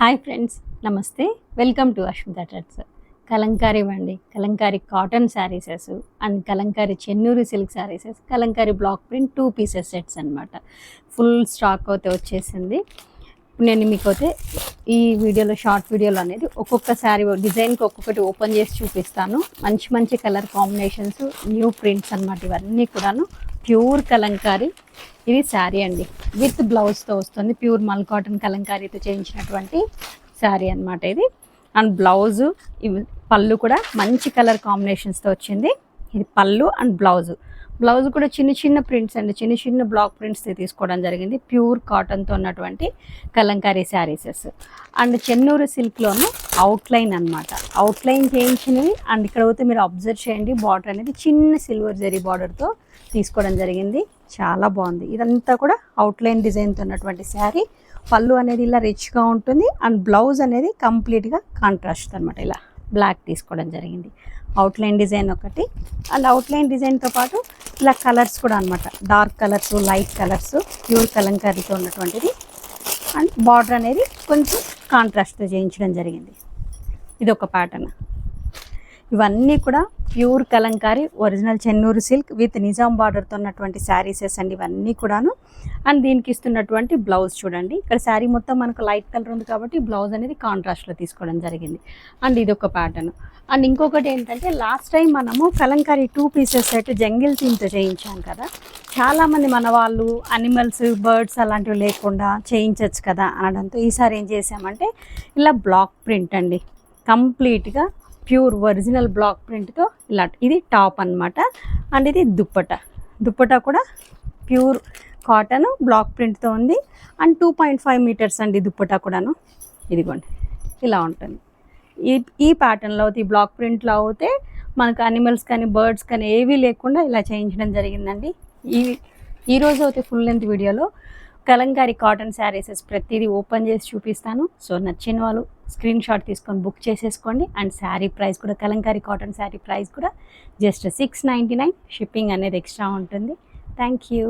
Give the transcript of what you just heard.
Hi friends, నమస్తే. Welcome to Asmita Threads. Kalamkari వండి, Kalamkari cotton sarees and Kalamkari Chennur silk sarees, Kalamkari block print 2 pieces sets అనమాట. Full stock అయితే వచ్చేసింది. నేను మీకైతే ఈ వీడియోలో, షార్ట్ వీడియోలో అనేది ఒక్కొక్క శారీ డిజైన్కి ఒక్కొక్కటి ఓపెన్ చేసి చూపిస్తాను. మంచి మంచి కలర్ కాంబినేషన్స్, న్యూ ప్రింట్స్ అనమాట. ఇవన్నీ కూడాను ప్యూర్ కలంకారీ. ఇది శారీ అండి, విత్ బ్లౌజ్తో వస్తుంది. ప్యూర్ మల్ కాటన్ కలంకారీతో చేయించినటువంటి శారీ అనమాట ఇది. అండ్ బ్లౌజు, పళ్ళు కూడా మంచి కలర్ కాంబినేషన్స్తో వచ్చింది. ఇది పళ్ళు అండ్ బ్లౌజ్ కూడా చిన్న చిన్న ప్రింట్స్ అండి, చిన్న చిన్న బ్లాక్ ప్రింట్స్ తీసుకోవడం జరిగింది. ప్యూర్ కాటన్తో ఉన్నటువంటి కలంకారీ శారీసెస్. అండ్ చెన్నూరు సిల్క్లోనే అవుట్లైన్ అనమాట, అవుట్లైన్ చేయించినవి. అండ్ ఇక్కడ అయితే మీరు అబ్జర్వ్ చేయండి, బార్డర్ అనేది చిన్న సిల్వర్ జరీ బార్డర్తో తీసుకోవడం జరిగింది. చాలా బాగుంది. ఇదంతా కూడా అవుట్లైన్ డిజైన్తో ఉన్నటువంటి శారీ. పళ్ళు అనేది ఇలా రిచ్గా ఉంటుంది. అండ్ బ్లౌజ్ అనేది కంప్లీట్గా కాంట్రాస్ట్ అనమాట. ఇలా బ్లాక్ తీసుకోవడం జరిగింది. అవుట్లైన్ డిజైన్ ఒకటి, అండ్ అవుట్లైన్ డిజైన్తో పాటు ఇలా కలర్స్ కూడా అనమాట. Dark colours, light colours, pure కలంకారీతో ఉన్నటువంటిది. అండ్ బార్డర్ అనేది కొంచెం కాంట్రాస్ట్తో చేయించడం జరిగింది. ఇది ఒక ప్యాటర్న్. ఇవన్నీ కూడా pure Kalamkari, original Chennur silk with Nizam బార్డర్తో ఉన్నటువంటి శారీసెస్ అండి ఇవన్నీ కూడాను. అండ్ దీనికి ఇస్తున్నటువంటి బ్లౌజ్ చూడండి. ఇక్కడ శారీ మొత్తం మనకు లైట్ కలర్ ఉంది కాబట్టి బ్లౌజ్ అనేది కాంట్రాస్ట్లో తీసుకోవడం జరిగింది. అండ్ ఇది ఒక ప్యాటర్న్. అండ్ ఇంకొకటి ఏంటంటే, లాస్ట్ టైం మనము కలంకారీ 2 పీసెస్ సెట్ జంగిల్ థీమ్తో చేయించాం కదా. చాలామంది మన వాళ్ళు అనిమల్స్, బర్డ్స్ అలాంటివి లేకుండా చేయించవచ్చు కదా అనడంతో ఈసారి ఏం చేసామంటే, ఇలా బ్లాక్ ప్రింట్ అండి, కంప్లీట్గా ప్యూర్ ఒరిజినల్ బ్లాక్ ప్రింట్తో ఇలా. ఇది టాప్ అనమాట. అండ్ ఇది దుప్పట కూడా ప్యూర్ కాటన్ బ్లాక్ ప్రింట్తో ఉంది. అండ్ 2.5 మీటర్స్ అండి దుప్పట కూడాను. ఇదిగోండి ఇలా ఉంటుంది. ఈ ప్యాటర్న్లో ఈ బ్లాక్ ప్రింట్లో అయితే మనకు అనిమల్స్ కానీ బర్డ్స్ కానీ ఏవీ లేకుండా ఇలా చేయించడం జరిగిందండి. ఈరోజు అయితే ఫుల్ లెంత్ వీడియోలో కలంకారీ కాటన్ శారీసెస్ ప్రతిదీ ఓపెన్ చేసి చూపిస్తాను. సో నచ్చిన వాళ్ళు స్క్రీన్ షాట్ తీసుకొని బుక్ చేసేసుకోండి. అండ్ శారీ ప్రైస్ కూడా, కలంకారీ కాటన్ శారీ ప్రైస్ కూడా జస్ట్ 699. షిప్పింగ్ అనేది ఎక్స్ట్రా ఉంటుంది. Thank you.